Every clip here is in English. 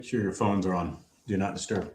Sure your phones are on. Do not disturb.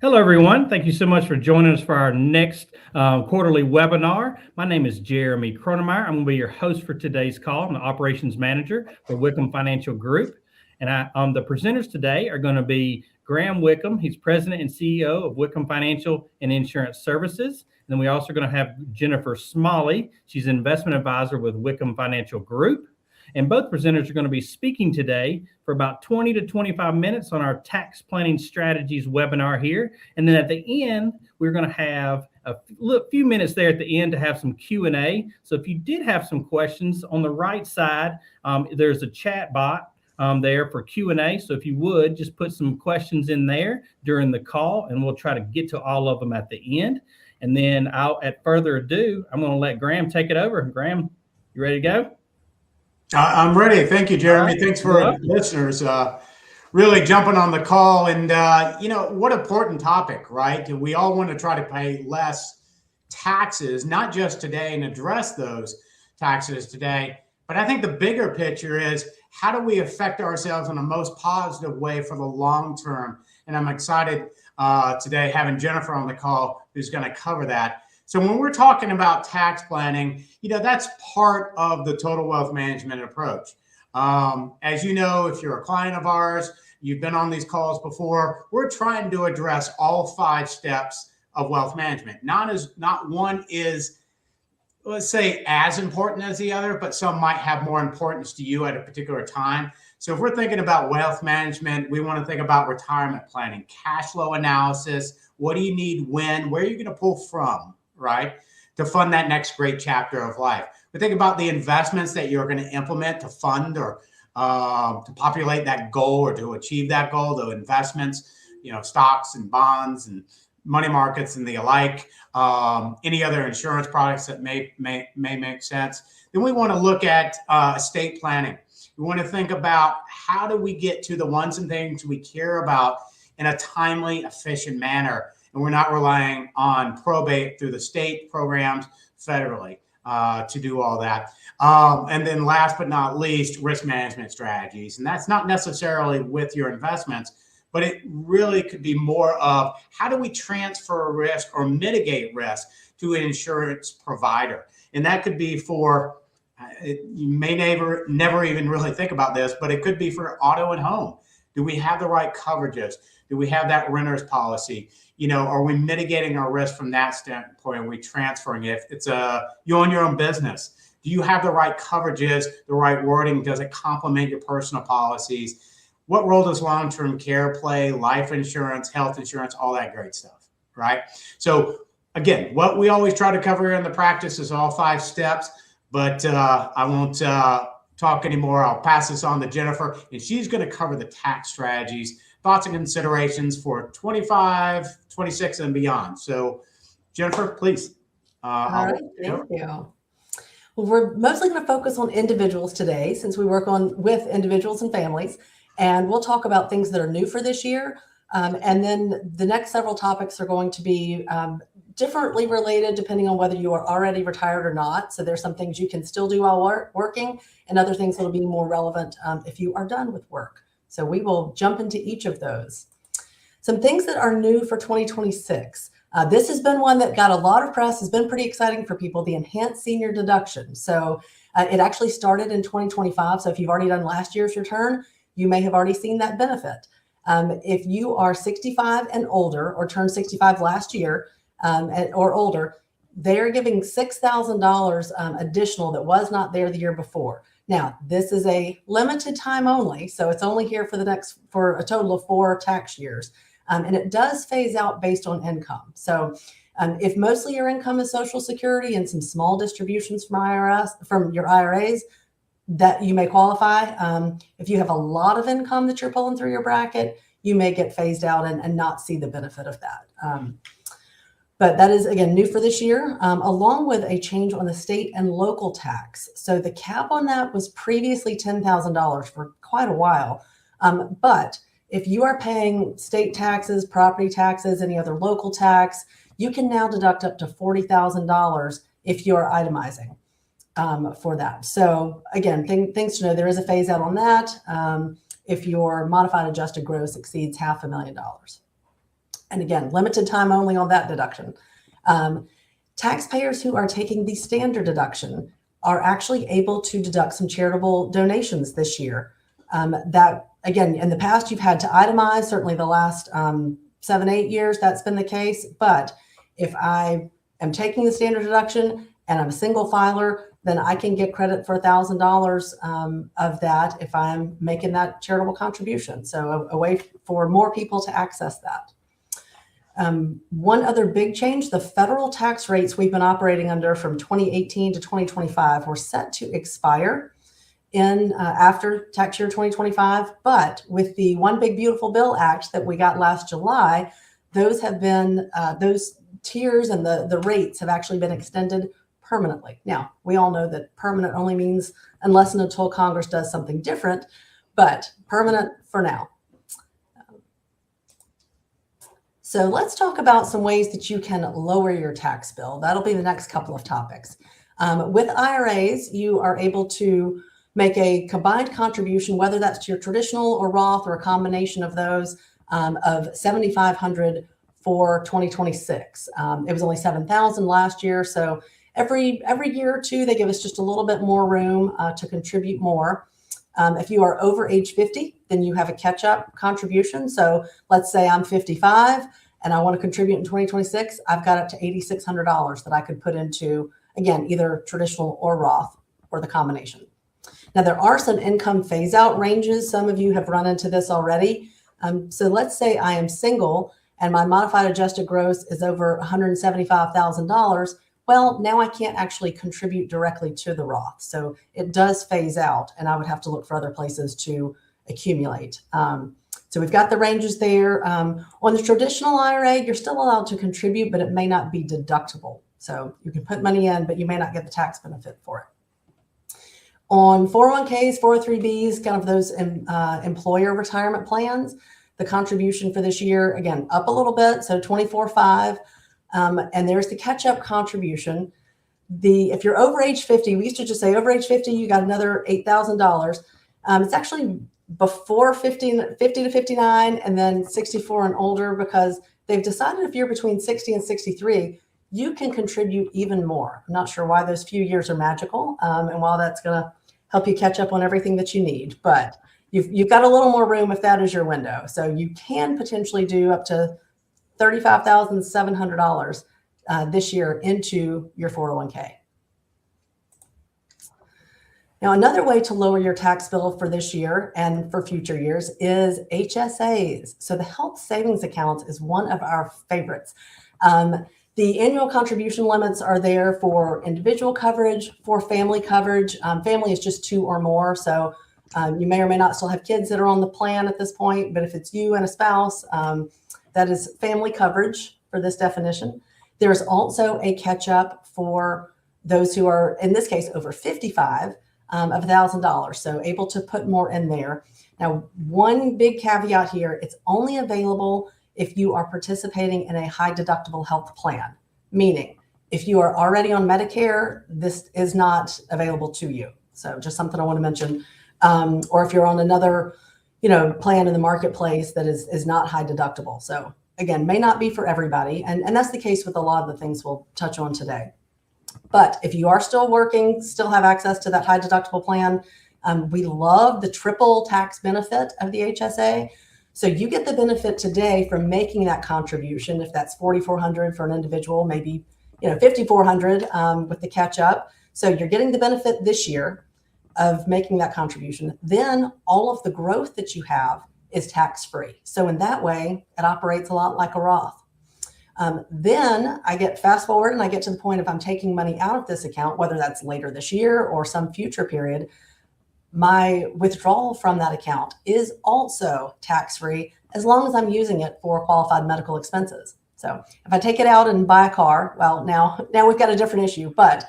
Hello, everyone. Thank you so much for joining us for our next quarterly webinar. My name is Jeremy Cronemeyer. I'm going to be your host for today's call. I'm the operations manager for Wickham Financial Group. And the presenters today are going to be Graham Wickham. He's president and CEO of Wickham Financial and Insurance Services. And then we also are going to have Jennifer Smalley. She's an investment advisor with Wickham Financial Group. And both presenters are going to be speaking today for about 20 to 25 minutes on our tax planning strategies webinar here. And then at the end, we're going to have a few minutes there at the end to have some Q&A. So if you did have some questions, on the right side, there's a chat bot there for Q&A. So if you would, just put some questions in there during the call, and we'll try to get to all of them at the end. And then at further ado, I'm going to let Graham take it over. Graham, you ready to go? I'm ready. Thank you, Jeremy. Thanks for the listeners really jumping on the call. And, what an important topic, right? We all want to try to pay less taxes, not just today and address those taxes today. But I think the bigger picture is how do we affect ourselves in the most positive way for the long term? And I'm excited today having Jennifer on the call who's going to cover that. So when we're talking about tax planning, that's part of the total wealth management approach. As you know, if you're a client of ours, you've been on these calls before, we're trying to address all 5 steps of wealth management. Not one is, let's say, as important as the other, but some might have more importance to you at a particular time. So if we're thinking about wealth management, we want to think about retirement planning, cash flow analysis. What do you need when? Where are you going to pull from? Right, to fund that next great chapter of life. We think about the investments that you're going to implement to fund or to populate that goal or to achieve that goal, the investments, stocks and bonds and money markets and the alike, any other insurance products that may make sense. Then we want to look at estate planning. We want to think about how do we get to the ones and things we care about in a timely, efficient manner. And we're not relying on probate through the state programs federally to do all that. And then last but not least, risk management strategies. And that's not necessarily with your investments, but it really could be more of how do we transfer risk or mitigate risk to an insurance provider? And that could be for, you may never even really think about this, but it could be for auto and home. Do we have the right coverages? Do we have that renter's policy? Are we mitigating our risk from that standpoint? Are we transferring it? It's you own your own business. Do you have the right coverages, the right wording? Does it complement your personal policies? What role does long-term care play, life insurance, health insurance, all that great stuff, right? So again, what we always try to cover here in the practice is all 5 steps, but I won't talk anymore. I'll pass this on to Jennifer, and she's going to cover the tax strategies, thoughts and considerations for 25, 26, and beyond. So, Jennifer, please. All right, thank you. Well, we're mostly going to focus on individuals today since we work with individuals and families, and we'll talk about things that are new for this year. And then the next several topics are going to be differently related depending on whether you are already retired or not. So there's some things you can still do while working and other things that will be more relevant if you are done with work. So we will jump into each of those. Some things that are new for 2026. This has been one that got a lot of press, has been pretty exciting for people, the enhanced senior deduction. So it actually started in 2025. So if you've already done last year's return, you may have already seen that benefit. If you are 65 and older or turned 65 last year or older, they're giving $6,000 additional that was not there the year before. Now, this is a limited time only, so it's only here for a total of 4 tax years. And it does phase out based on income. So if mostly your income is Social Security and some small distributions from your IRAs, that you may qualify. If you have a lot of income that you're pulling through your bracket, you may get phased out and not see the benefit of that. But that is, again, new for this year, along with a change on the state and local tax. So the cap on that was previously $10,000 for quite a while. But if you are paying state taxes, property taxes, any other local tax, you can now deduct up to $40,000 if you're itemizing for that. So again, things to know, there is a phase out on that if your modified adjusted gross exceeds $500,000. And again, limited time only on that deduction. Taxpayers who are taking the standard deduction are actually able to deduct some charitable donations this year. That, again, in the past, you've had to itemize, certainly the last 7-8 years, that's been the case. But if I am taking the standard deduction and I'm a single filer, then I can get credit for $1,000 of that if I'm making that charitable contribution. So a way for more people to access that. One other big change, the federal tax rates we've been operating under from 2018 to 2025 were set to expire in after tax year 2025. But with the One Big Beautiful Bill Act that we got last July, those have been, those tiers and the rates have actually been extended permanently. Now, we all know that permanent only means unless and until Congress does something different, but permanent for now. So let's talk about some ways that you can lower your tax bill. That'll be the next couple of topics. With IRAs, you are able to make a combined contribution, whether that's to your traditional or Roth or a combination of those, of $7,500 for 2026. It was only $7,000 last year. So every year or two, they give us just a little bit more room to contribute more. If you are over age 50, then you have a catch-up contribution. So let's say I'm 55 and I want to contribute in 2026. I've got up to $8,600 that I could put into, again, either traditional or Roth or the combination. Now, there are some income phase-out ranges. Some of you have run into this already. So let's say I am single and my modified adjusted gross is over $175,000. Well, now I can't actually contribute directly to the Roth. So it does phase out and I would have to look for other places to accumulate. So we've got the ranges there. On the traditional IRA, you're still allowed to contribute, but it may not be deductible. So you can put money in, but you may not get the tax benefit for it. On 401ks, 403bs, kind of those employer retirement plans, the contribution for this year, again, up a little bit, so 24.5. And there's the catch-up contribution. If you're over age 50, we used to just say over age 50, you got another $8,000. It's actually before 50 to 59 and then 64 and older, because they've decided if you're between 60 and 63, you can contribute even more. I'm not sure why those few years are magical and while that's going to help you catch up on everything that you need, but you've got a little more room if that is your window. So you can potentially do up to $35,700 this year into your 401k. Now, another way to lower your tax bill for this year and for future years is HSAs. So the health savings accounts is one of our favorites. The annual contribution limits are there for individual coverage, for family coverage. Family is just 2 or more. So you may or may not still have kids that are on the plan at this point, but if it's you and a spouse, that is family coverage for this definition. There's also a catch-up for those who are, in this case, over 55 of $1,000, so able to put more in there. Now, one big caveat here, it's only available if you are participating in a high deductible health plan, meaning if you are already on Medicare, this is not available to you. So just something I want to mention. Or if you're on another plan in the marketplace that is not high deductible. So again, may not be for everybody. And that's the case with a lot of the things we'll touch on today. But if you are still working, still have access to that high deductible plan, we love the triple tax benefit of the HSA. So you get the benefit today from making that contribution. If that's $4,400 for an individual, maybe $5,400 with the catch up. So you're getting the benefit this year of making that contribution. Then all of the growth that you have is tax-free. So in that way, it operates a lot like a Roth. Then I get fast forward and I get to the point if I'm taking money out of this account, whether that's later this year or some future period, my withdrawal from that account is also tax-free as long as I'm using it for qualified medical expenses. So if I take it out and buy a car, well, now we've got a different issue, but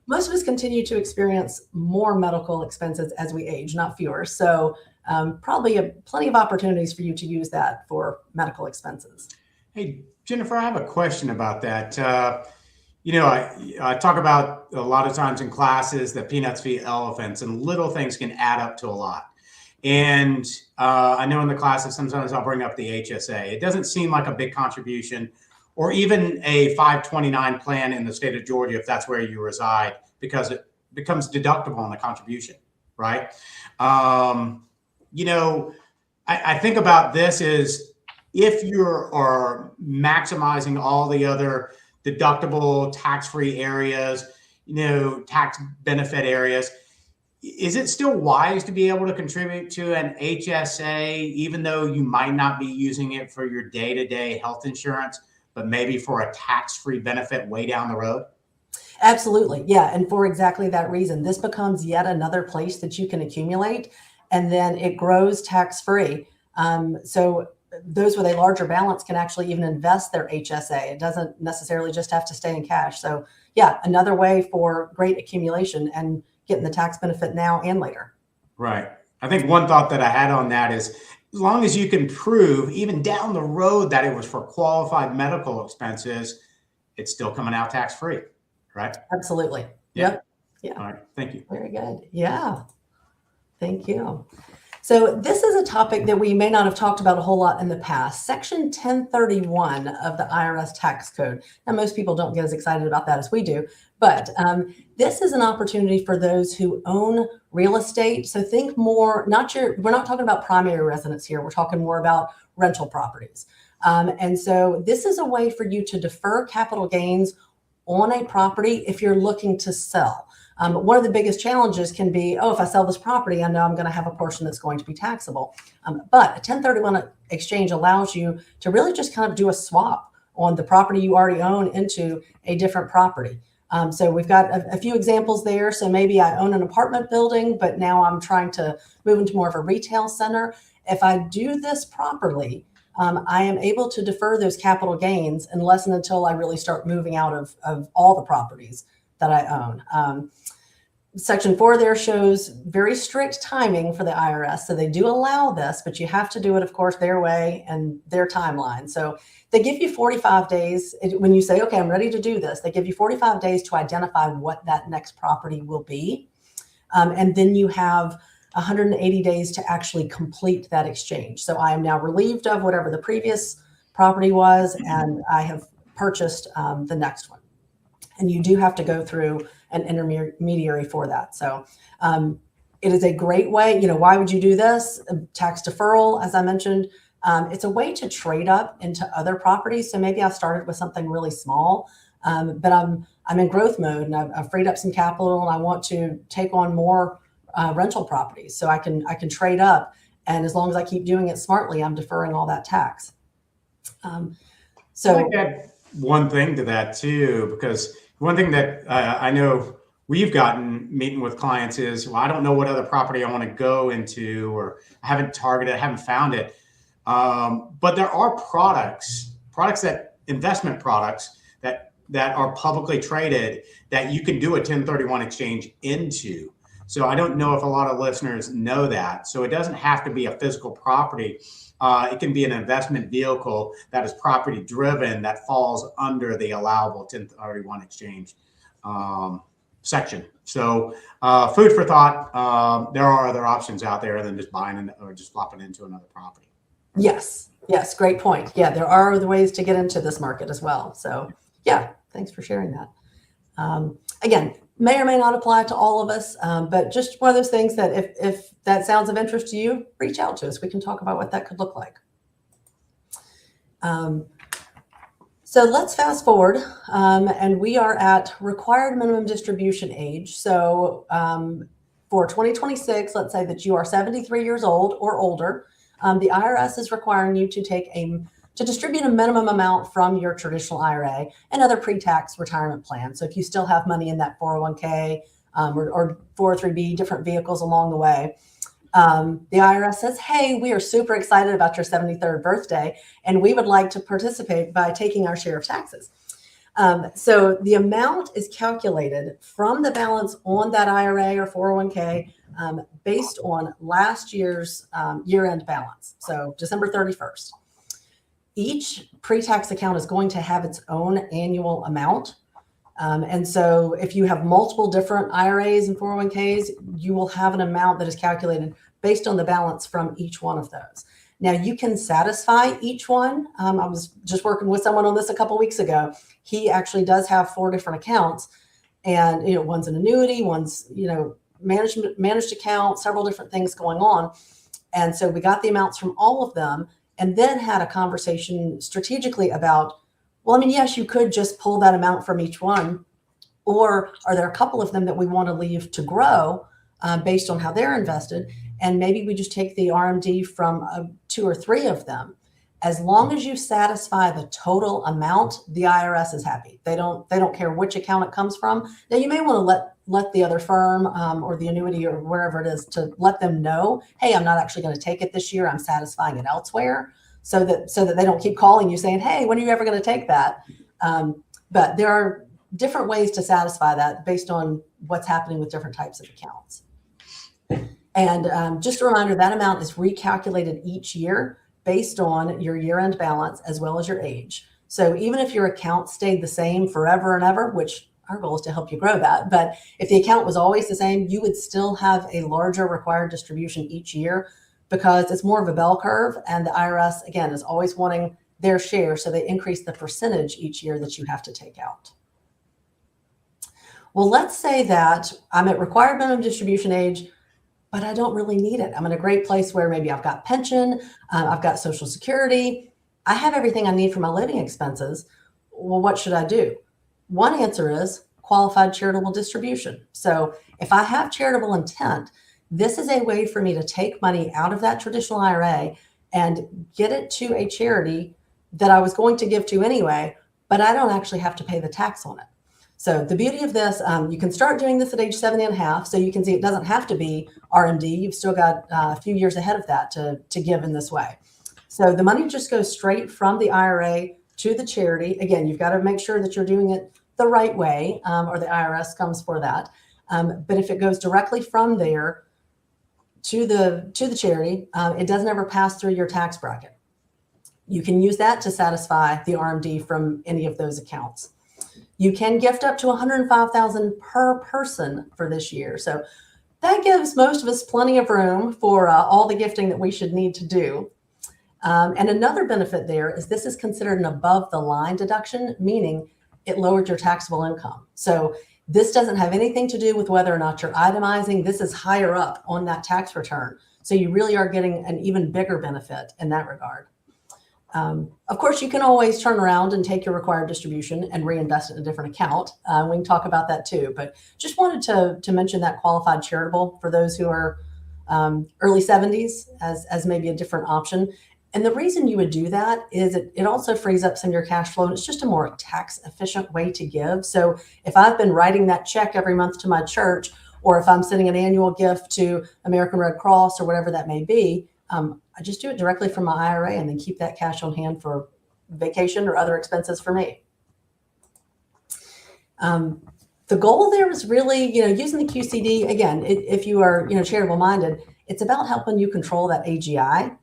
most of us continue to experience more medical expenses as we age, not fewer. So probably plenty of opportunities for you to use that for medical expenses. Hey, Jennifer, I have a question about that. I talk about a lot of times in classes that peanuts feed elephants, and little things can add up to a lot. And I know in the classes, sometimes I'll bring up the HSA. It doesn't seem like a big contribution, or even a 529 plan in the state of Georgia, if that's where you reside, because it becomes deductible on the contribution, right? I think about this is if you are maximizing all the other deductible tax-free areas, tax benefit areas, is it still wise to be able to contribute to an HSA, even though you might not be using it for your day-to-day health insurance, but maybe for a tax-free benefit way down the road? Absolutely. Yeah. And for exactly that reason, this becomes yet another place that you can accumulate, and then it grows tax-free. So those with a larger balance can actually even invest their HSA. It doesn't necessarily just have to stay in cash. So yeah, another way for great accumulation and getting the tax benefit now and later. Right. I think one thought that I had on that is, as long as you can prove even down the road that it was for qualified medical expenses, it's still coming out tax-free, right? Absolutely. Yeah. Yep. Yeah. All right. Thank you. Very good. Yeah. Thank you. So this is a topic that we may not have talked about a whole lot in the past. Section 1031 of the IRS tax code. Now, most people don't get as excited about that as we do, but this is an opportunity for those who own real estate. So think more, we're not talking about primary residence here. We're talking more about rental properties. And so this is a way for you to defer capital gains on a property if you're looking to sell. One of the biggest challenges can be, if I sell this property, I know I'm going to have a portion that's going to be taxable. But a 1031 exchange allows you to really just kind of do a swap on the property you already own into a different property. So we've got a few examples there. So maybe I own an apartment building, but now I'm trying to move into more of a retail center. If I do this properly, I am able to defer those capital gains unless and until I really start moving out of all the properties that I own. Section 4 there shows very strict timing for the IRS. So they do allow this, but you have to do it, of course, their way and their timeline. So they give you 45 days. When you say, okay, I'm ready to do this, they give you 45 days to identify what that next property will be. And then you have 180 days to actually complete that exchange. So I am now relieved of whatever the previous property was, and I have purchased the next one. And you do have to go through an intermediary for that. So it is a great way. Why would you do this? Tax deferral, as I mentioned, it's a way to trade up into other properties. So maybe I started with something really small, but I'm in growth mode and I've freed up some capital and I want to take on more rental properties. So I can trade up, and as long as I keep doing it smartly, I'm deferring all that tax. So I add one thing to that too, because one thing that I know we've gotten meeting with clients is, well, I don't know what other property I want to go into, or I haven't targeted, I haven't found it. But there are investment products that are publicly traded that you can do a 1031 exchange into. So I don't know if a lot of listeners know that. So it doesn't have to be a physical property. It can be an investment vehicle that is property driven that falls under the allowable 1031 exchange section. So food for thought. There are other options out there than just buying or just flopping into another property. Yes. Great point. Yeah, there are other ways to get into this market as well. So yeah, thanks for sharing that. Again, may or may not apply to all of us, but just one of those things that if that sounds of interest to you, reach out to us. We can talk about what that could look like. So let's fast forward, and we are at required minimum distribution age. So for 2026, let's say that you are 73 years old or older. The IRS is requiring you to distribute a minimum amount from your traditional IRA and other pre-tax retirement plans. So if you still have money in that 401k or 403b, different vehicles along the way, the IRS says, hey, we are super excited about your 73rd birthday, and we would like to participate by taking our share of taxes. So the amount is calculated from the balance on that IRA or 401k based on last year's year-end balance, so December 31st. each pre-tax account is going to have its own annual amount. And so if you have multiple different IRAs and 401ks, you will have an amount that is calculated based on the balance from each one of those. Now you can satisfy each one. I was just working with someone on this a couple of weeks ago. He actually does have 4 different accounts, and one's an annuity, one's managed account, several different things going on. And so we got the amounts from all of them, and then had a conversation strategically about, well, I mean, yes, you could just pull that amount from each one, or are there a couple of them that we want to leave to grow based on how they're invested? And maybe we just take the RMD from 2 or 3 of them. As long as you satisfy the total amount, the IRS is happy. They don't care which account it comes from. Now you may want to let the other firm or the annuity or wherever it is to let them know, hey, I'm not actually going to take it this year. I'm satisfying it elsewhere, so that they don't keep calling you saying, hey, when are you ever going to take that? But there are different ways to satisfy that based on what's happening with different types of accounts. And just a reminder, that amount is recalculated each year based on your year-end balance as well as your age. So even if your account stayed the same forever and ever, which our goal is to help you grow that, but if the account was always the same, you would still have a larger required distribution each year, because it's more of a bell curve, and the IRS, again, is always wanting their share, so they increase the percentage each year that you have to take out. Well, let's say that I'm at required minimum distribution age, but I don't really need it. I'm in a great place where maybe I've got pension, I've got Social Security, I have everything I need for my living expenses. Well, what should I do? One answer is qualified charitable distribution. So if I have charitable intent, this is a way for me to take money out of that traditional IRA and get it to a charity that I was going to give to anyway, but I don't actually have to pay the tax on it. So the beauty of this, you can start doing this at age 70 and a half. So you can see it doesn't have to be RMD. You've still got a few years ahead of that to give in this way. So the money just goes straight from the IRA to the charity. Again, you've got to make sure that you're doing it the right way, or the IRS comes for that. But if it goes directly from there to the charity, it doesn't ever pass through your tax bracket. You can use that to satisfy the RMD from any of those accounts. You can gift up to $105,000 per person for this year. So that gives most of us plenty of room for all the gifting that we should need to do. And another benefit there is this is considered an above the line deduction, meaning it lowered your taxable income. So this doesn't have anything to do with whether or not you're itemizing. This is higher up on that tax return. So you really are getting an even bigger benefit in that regard. Of course, you can always turn around and take your required distribution and reinvest it in a different account. We can talk about that too, but just wanted to mention that qualified charitable for those who are early 70s as maybe a different option. And the reason you would do that is it also frees up some of your cash flow, and it's just a more tax efficient way to give. So if I've been writing that check every month to my church, or if I'm sending an annual gift to American Red Cross or whatever that may be, I just do it directly from my IRA and then keep that cash on hand for vacation or other expenses for me. The goal there is really, using the QCD, again, if you are, charitable minded, it's about helping you control that AGI.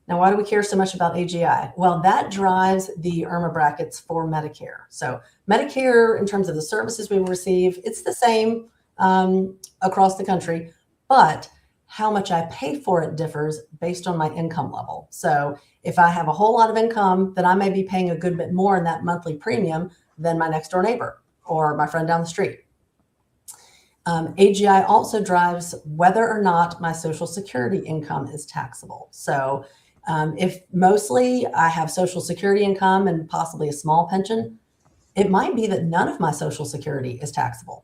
Now, why do we care so much about AGI? Well, that drives the IRMA brackets for Medicare. So Medicare, in terms of the services we receive, it's the same across the country, but how much I pay for it differs based on my income level. So if I have a whole lot of income, then I may be paying a good bit more in that monthly premium than my next door neighbor or my friend down the street. AGI also drives whether or not my Social Security income is taxable. So if mostly I have Social Security income and possibly a small pension, it might be that none of my Social Security is taxable.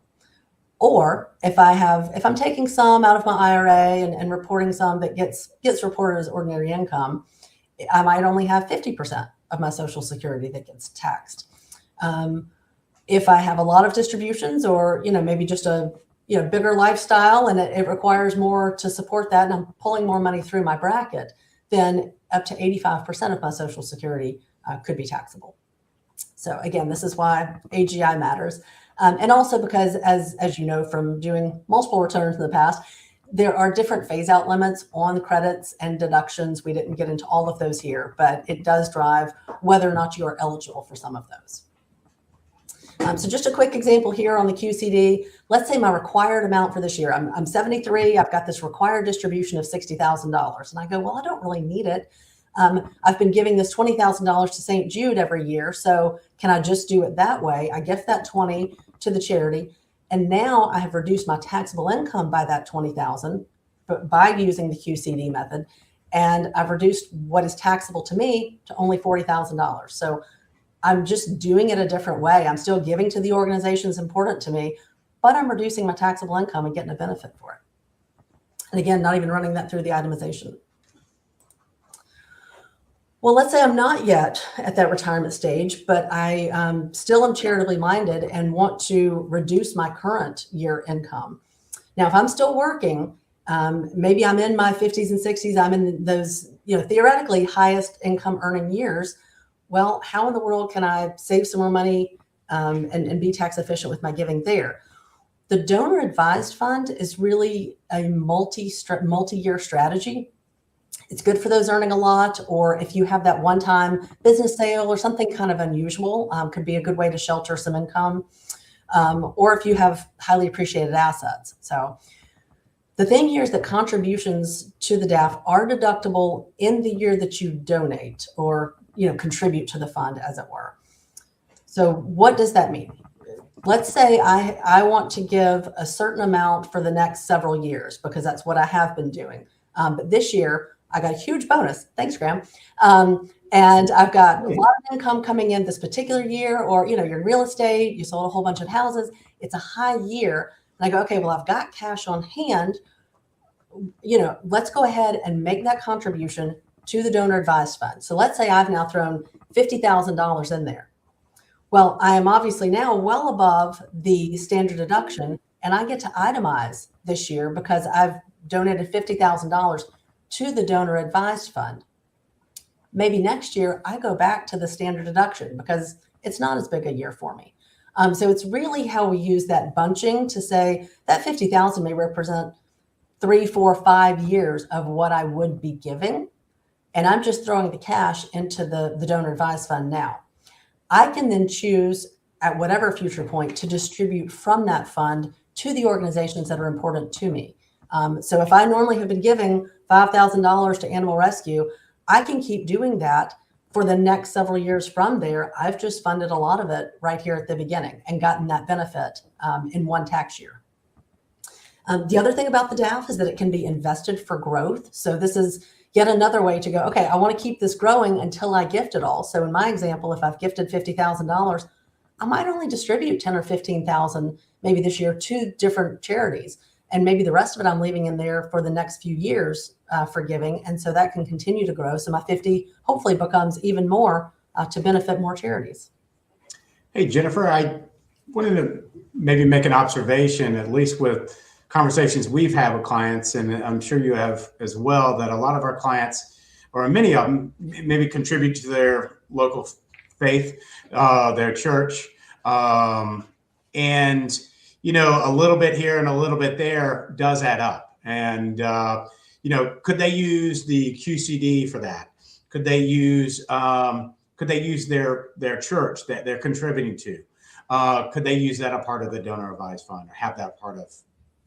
Or if I'm taking some out of my IRA and reporting some that gets reported as ordinary income, I might only have 50% of my Social Security that gets taxed. If I have a lot of distributions, or maybe just a bigger lifestyle and it requires more to support that, and I'm pulling more money through my bracket, then up to 85% of my Social Security could be taxable. So again, this is why AGI matters. And also because, as you know from doing multiple returns in the past, There are different phase out limits on credits and deductions. We didn't get into all of those here, but it does drive whether or not you are eligible for some of those. So just a quick example here on the QCD. Let's say my required amount for this year, I'm 73. I've got this required distribution of $60,000. And I go, well, I don't really need it. I've been giving this $20,000 to St. Jude every year. So can I just do it that way? I gift that 20 to the charity. And now I have reduced my taxable income by that 20,000 by using the QCD method. And I've reduced what is taxable to me to only $40,000. So I'm just doing it a different way. I'm still giving to the organizations important to me, but I'm reducing my taxable income and getting a benefit for it. And again, not even running that through the itemization. Well, let's say I'm not yet at that retirement stage, but I still am charitably minded and want to reduce my current year income. Now, if I'm still working, maybe I'm in my 50s and 60s, I'm in those, theoretically highest income earning years. Well, how in the world can I save some more money and be tax efficient with my giving there? The donor advised fund is really a multi-year strategy. It's good for those earning a lot, or if you have that one-time business sale or something kind of unusual, could be a good way to shelter some income, or if you have highly appreciated assets. So the thing here is that contributions to the DAF are deductible in the year that you donate or contribute to the fund, as it were. So what does that mean? Let's say I want to give a certain amount for the next several years because that's what I have been doing. But this year I got a huge bonus. Thanks, Graham. And I've got a lot of income coming in this particular year, or, you're in real estate, you sold a whole bunch of houses. It's a high year. And I go, okay, well, I've got cash on hand. Let's go ahead and make that contribution to the donor advised fund. So let's say I've now thrown $50,000 in there. Well, I am obviously now well above the standard deduction, and I get to itemize this year because I've donated $50,000 to the donor advised fund. Maybe next year I go back to the standard deduction because it's not as big a year for me. So it's really how we use that bunching to say that 50,000 may represent 3, 4, 5 years of what I would be giving. And I'm just throwing the cash into the donor advised fund now. I can then choose at whatever future point to distribute from that fund to the organizations that are important to me. So if I normally have been giving $5,000 to animal rescue, I can keep doing that for the next several years from there. I've just funded a lot of it right here at the beginning and gotten that benefit in one tax year. The other thing about the DAF is that it can be invested for growth. So this is yet another way to go, okay, I want to keep this growing until I gift it all. So in my example, if I've gifted $50,000, I might only distribute 10 or 15,000 maybe this year to different charities. And maybe the rest of it I'm leaving in there for the next few years for giving. And so that can continue to grow. So my 50 hopefully becomes even more to benefit more charities. Hey, Jennifer, I wanted to maybe make an observation, at least with conversations we've had with clients, and I'm sure you have as well, that a lot of our clients, or many of them, maybe contribute to their local faith, their church, and a little bit here and a little bit there does add up. And could they use the QCD for that? Could they use their church that they're contributing to? Could they use that a part of the donor advised fund, or have that part of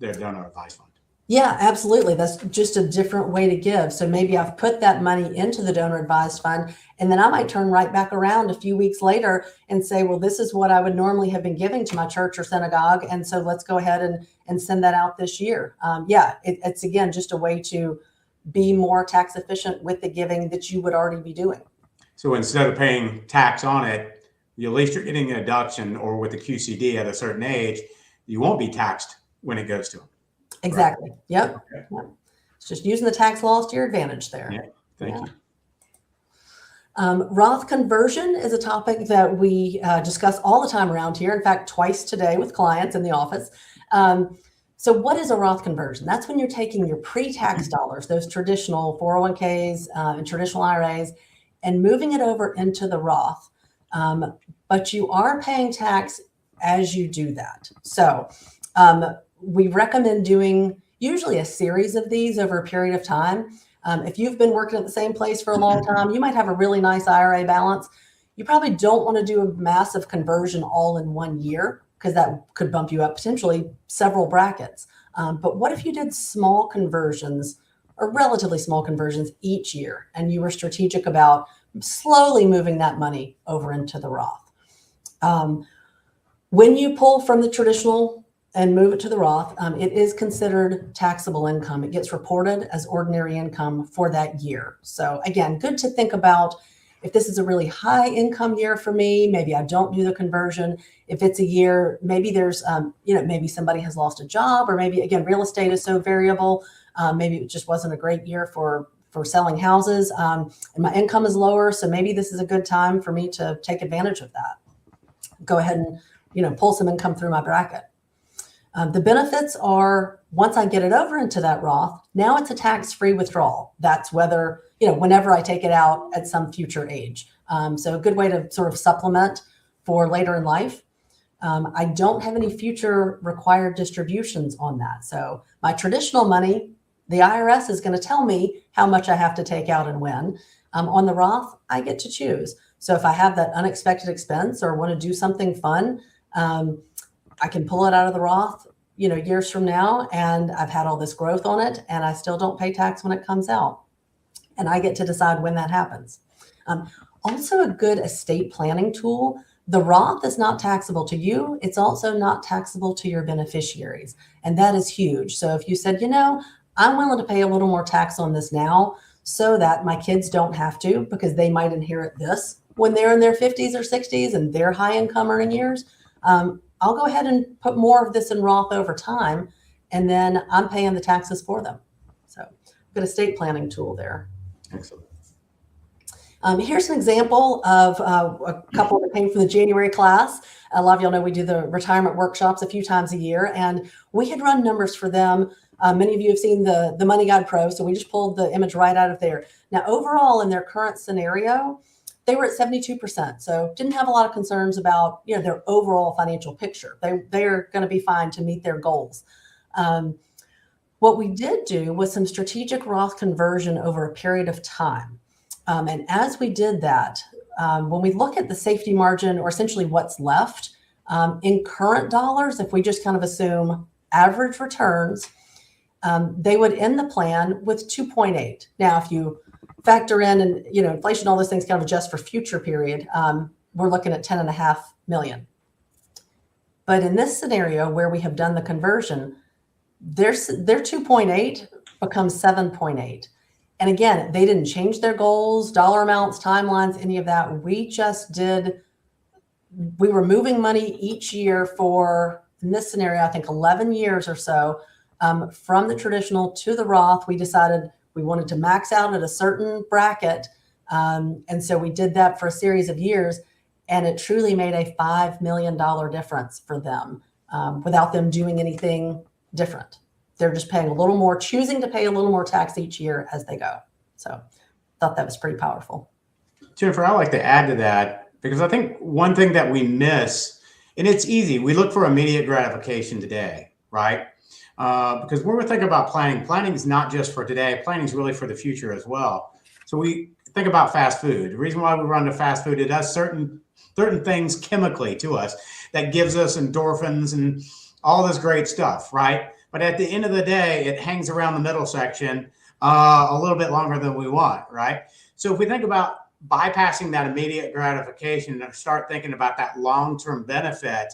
their donor advised fund? Yeah, absolutely. That's just a different way to give. So maybe I've put that money into the donor advised fund, and then I might turn right back around a few weeks later and say, well, this is what I would normally have been giving to my church or synagogue. And so let's go ahead and send that out this year. It's again, just a way to be more tax efficient with the giving that you would already be doing. So instead of paying tax on it, at least you're getting a deduction, or with the QCD at a certain age, you won't be taxed when it goes to them. Exactly. Right. Yep. Okay. Yep. It's just using the tax laws to your advantage there. Yeah. Thank you. Roth conversion is a topic that we discuss all the time around here. In fact, twice today with clients in the office. So what is a Roth conversion? That's when you're taking your pre-tax dollars, those traditional 401ks and traditional IRAs, and moving it over into the Roth. But you are paying tax as you do that. So we recommend doing, usually a series of these over a period of time. If you've been working at the same place for a long time, you might have a really nice IRA balance. You probably don't want to do a massive conversion all in 1 year, because that could bump you up potentially several brackets. But what if you did small conversions, or relatively small conversions each year, and you were strategic about slowly moving that money over into the Roth? When you pull from the traditional and move it to the Roth, it is considered taxable income. It gets reported as ordinary income for that year. So again, good to think about if this is a really high income year for me, maybe I don't do the conversion. If it's a year, maybe there's, maybe somebody has lost a job, or maybe, again, real estate is so variable. Maybe it just wasn't a great year for selling houses, and my income is lower. So maybe this is a good time for me to take advantage of that. Go ahead and, pull some income through my bracket. The benefits are, once I get it over into that Roth, now it's a tax-free withdrawal. That's whether, whenever I take it out at some future age. So a good way to sort of supplement for later in life. I don't have any future required distributions on that. So my traditional money, the IRS is going to tell me how much I have to take out and when. On the Roth, I get to choose. So if I have that unexpected expense or want to do something fun, I can pull it out of the Roth, years from now, and I've had all this growth on it, and I still don't pay tax when it comes out. And I get to decide when that happens. Also a good estate planning tool. The Roth is not taxable to you. It's also not taxable to your beneficiaries. And that is huge. So if you said, I'm willing to pay a little more tax on this now so that my kids don't have to, because they might inherit this when they're in their 50s or 60s and their high income earning years, I'll go ahead and put more of this in Roth over time, and then I'm paying the taxes for them. So good estate planning tool there. Excellent. Here's an example of a couple that came from the January class. A lot of y'all know we do the retirement workshops a few times a year, and we had run numbers for them. Many of you have seen the Money Guide Pro, so we just pulled the image right out of there. Now, overall, in their current scenario, they were at 72%. So didn't have a lot of concerns about, their overall financial picture. They're going to be fine to meet their goals. What we did do was some strategic Roth conversion over a period of time. And as we did that, when we look at the safety margin, or essentially what's left in current dollars, if we just kind of assume average returns, they would end the plan with 2.8. Now, if you factor in and, inflation, all those things kind of adjust for future period, we're looking at 10.5 million. But in this scenario where we have done the conversion, their 2.8 becomes 7.8. And again, they didn't change their goals, dollar amounts, timelines, any of that. We were moving money each year for, in this scenario, I think 11 years or so, from the traditional to the Roth. We decided we wanted to max out at a certain bracket. And so we did that for a series of years, and it truly made a $5 million difference for them without them doing anything different. They're just paying a little more, choosing to pay a little more tax each year as they go. So thought that was pretty powerful. Jennifer, I like to add to that, because I think one thing that we miss, and it's easy, we look for immediate gratification today, right? Because when we're thinking about planning is not just for today, planning is really for the future as well. So we think about fast food. The reason why we run to fast food, it does certain things chemically to us that gives us endorphins and all this great stuff, right? But at the end of the day, it hangs around the middle section a little bit longer than we want, right? So if we think about bypassing that immediate gratification and start thinking about that long-term benefit,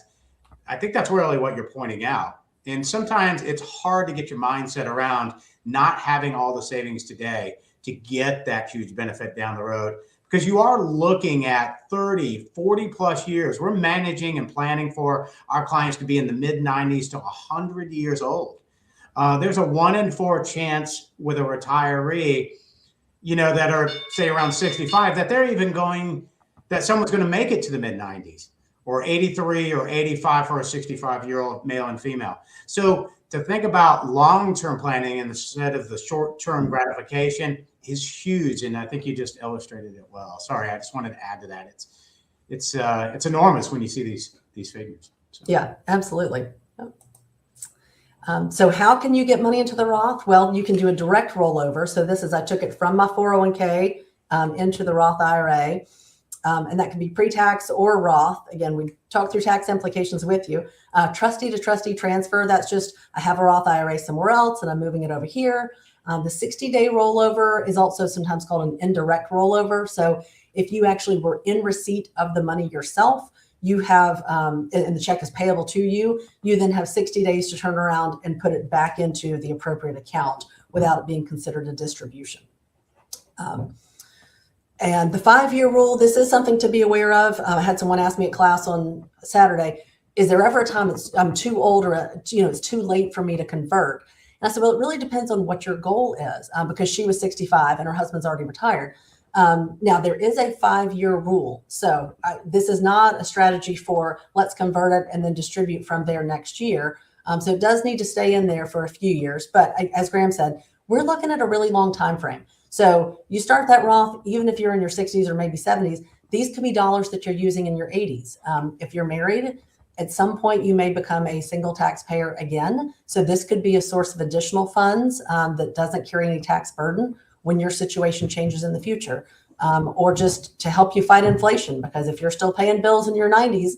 I think that's really what you're pointing out. And sometimes it's hard to get your mindset around not having all the savings today to get that huge benefit down the road, because you are looking at 30, 40 plus years. We're managing and planning for our clients to be in the mid 90s to 100 years old. There's a 1 in 4 chance with a retiree, that are, say, around 65, that someone's going to make it to the mid 90s, or 83 or 85 for a 65-year-old male and female. So to think about long-term planning instead of the short-term gratification is huge. And I think you just illustrated it well. Sorry, I just wanted to add to that. It's enormous when you see these figures. So. Yeah, absolutely. So how can you get money into the Roth? Well, you can do a direct rollover. So this is, I took it from my 401k into the Roth IRA. And that can be pre-tax or Roth. Again, we talked through tax implications with you. Trustee to trustee transfer, that's just, I have a Roth IRA somewhere else and I'm moving it over here. The 60-day rollover is also sometimes called an indirect rollover. So if you actually were in receipt of the money yourself, you have, and the check is payable to you, you then have 60 days to turn around and put it back into the appropriate account without it being considered a distribution. And the 5-year rule, this is something to be aware of. I had someone ask me at class on Saturday, is there ever a time I'm too old or it's too late for me to convert? And I said, well, it really depends on what your goal is, because she was 65 and her husband's already retired. Now, there is a 5-year rule. So this is not a strategy for let's convert it and then distribute from there next year. So it does need to stay in there for a few years. But as Graham said, we're looking at a really long time frame. So you start that Roth, even if you're in your 60s or maybe 70s, these could be dollars that you're using in your 80s. If you're married, at some point you may become a single taxpayer again. So this could be a source of additional funds that doesn't carry any tax burden when your situation changes in the future, or just to help you fight inflation. Because if you're still paying bills in your 90s,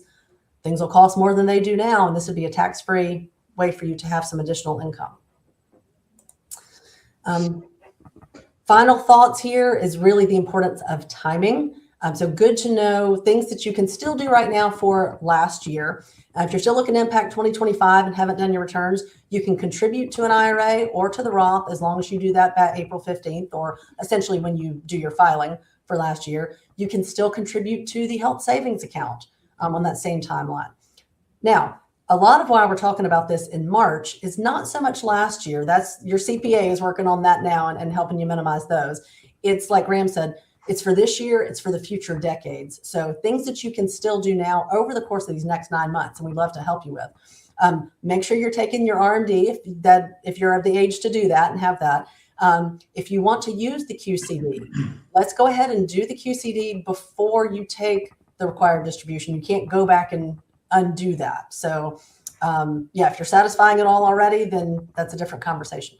things will cost more than they do now. And this would be a tax-free way for you to have some additional income. Final thoughts here is really the importance of timing. So good to know things that you can still do right now for last year. If you're still looking to impact 2025 and haven't done your returns, you can contribute to an IRA or to the Roth as long as you do that by April 15th, or essentially when you do your filing for last year. You can still contribute to the health savings account on that same timeline. Now, a lot of why we're talking about this in March is not so much last year. That's your CPA is working on that now and helping you minimize those. It's like Graham said, it's for this year, it's for the future decades. So things that you can still do now over the course of these next 9 months, and we'd love to help you with. Make sure you're taking your RMD if you're of the age to do that and have that. If you want to use the QCD, let's go ahead and do the QCD before you take the required distribution. You can't go back and undo that. So if you're satisfying it all already, then that's a different conversation.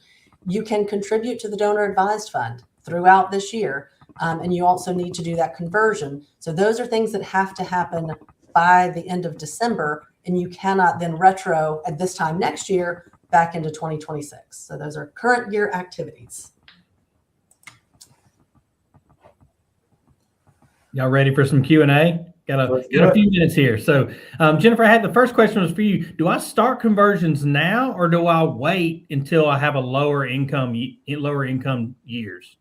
You can contribute to the donor advised fund throughout this year. And you also need to do that conversion. So those are things that have to happen by the end of December, and you cannot then retro at this time next year back into 2026. So those are current year activities. Y'all ready for some Q&A? Got a few minutes here. So, Jennifer, I had the first question was for you. Do I start conversions now, or do I wait until I have a lower income years?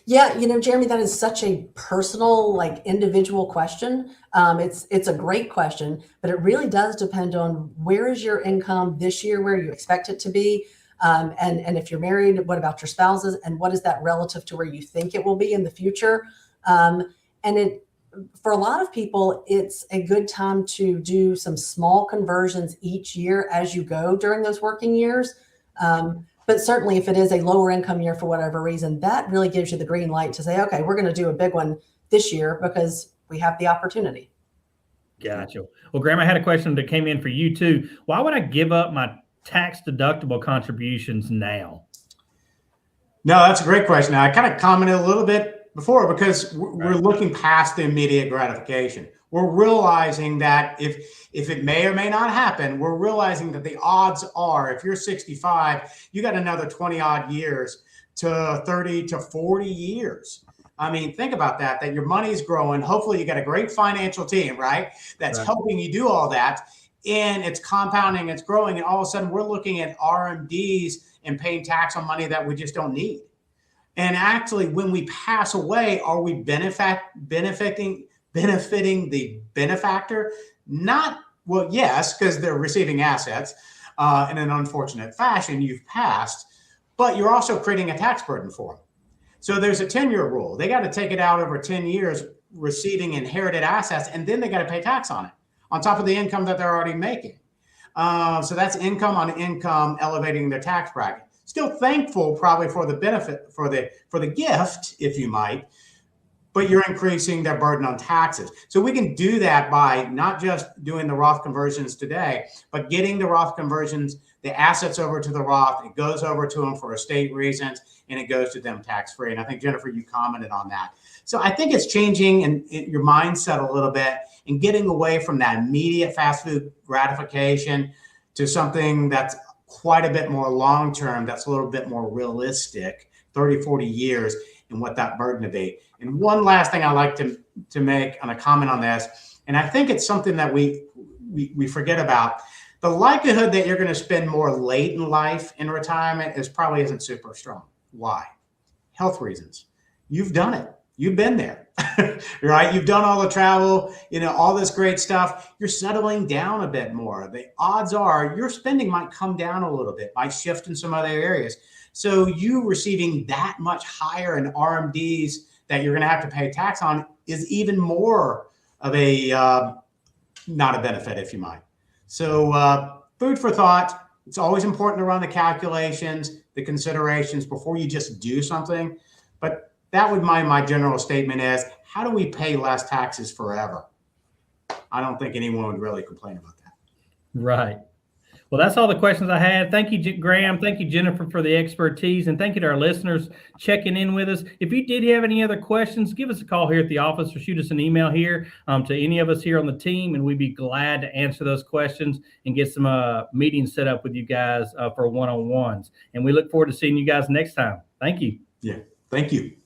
Yeah, Jeremy, that is such a personal, individual question. It's a great question, but it really does depend on where is your income this year, where you expect it to be. And if you're married, what about your spouses? And what is that relative to where you think it will be in the future? For a lot of people, it's a good time to do some small conversions each year as you go during those working years. But certainly if it is a lower income year for whatever reason, that really gives you the green light to say, okay, we're going to do a big one this year because we have the opportunity. Gotcha. Well, Graham, I had a question that came in for you too. Why would I give up my tax deductible contributions now? No, that's a great question. I kind of commented a little bit before, because we're looking past the immediate gratification. We're realizing that if it may or may not happen, we're realizing that the odds are, if you're 65, you got another 20 odd years to 30 to 40 years. I mean, think about that your money's growing. Hopefully you got a great financial team, right? That's helping you do all that. And it's compounding, it's growing. And all of a sudden we're looking at RMDs and paying tax on money that we just don't need. And actually, when we pass away, are we benefiting the benefactor? Not, well, yes, because they're receiving assets in an unfortunate fashion. You've passed, but you're also creating a tax burden for them. So there's a 10-year rule. They got to take it out over 10 years, receiving inherited assets, and then they got to pay tax on it, on top of the income that they're already making. So that's income on income, elevating their tax bracket. Still thankful probably for the benefit, for the gift, if you might, but you're increasing their burden on taxes. So we can do that by not just doing the Roth conversions today, but getting the Roth conversions, the assets over to the Roth. It goes over to them for estate reasons, and it goes to them tax-free. And I think, Jennifer, you commented on that. So I think it's changing in your mindset a little bit and getting away from that immediate fast food gratification to something that's quite a bit more long-term, that's a little bit more realistic, 30, 40 years, and what that burden to be. And one last thing I like to make on a comment on this, and I think it's something that we forget about. The likelihood that you're going to spend more late in life in retirement probably isn't super strong. Why? Health reasons. You've done it. You've been there, right? You've done all the travel, all this great stuff. You're settling down a bit more. The odds are your spending might come down a little bit, might shift in some other areas. So you receiving that much higher in RMDs that you're going to have to pay tax on is even more of a not a benefit, if you might. So food for thought. It's always important to run the calculations, the considerations before you just do something. But that would my general statement is, how do we pay less taxes forever? I don't think anyone would really complain about that. Right. Well, that's all the questions I had. Thank you, Graham. Thank you, Jennifer, for the expertise. And thank you to our listeners checking in with us. If you did have any other questions, give us a call here at the office or shoot us an email here to any of us here on the team. And we'd be glad to answer those questions and get some meetings set up with you guys for one-on-ones. And we look forward to seeing you guys next time. Thank you. Yeah. Thank you.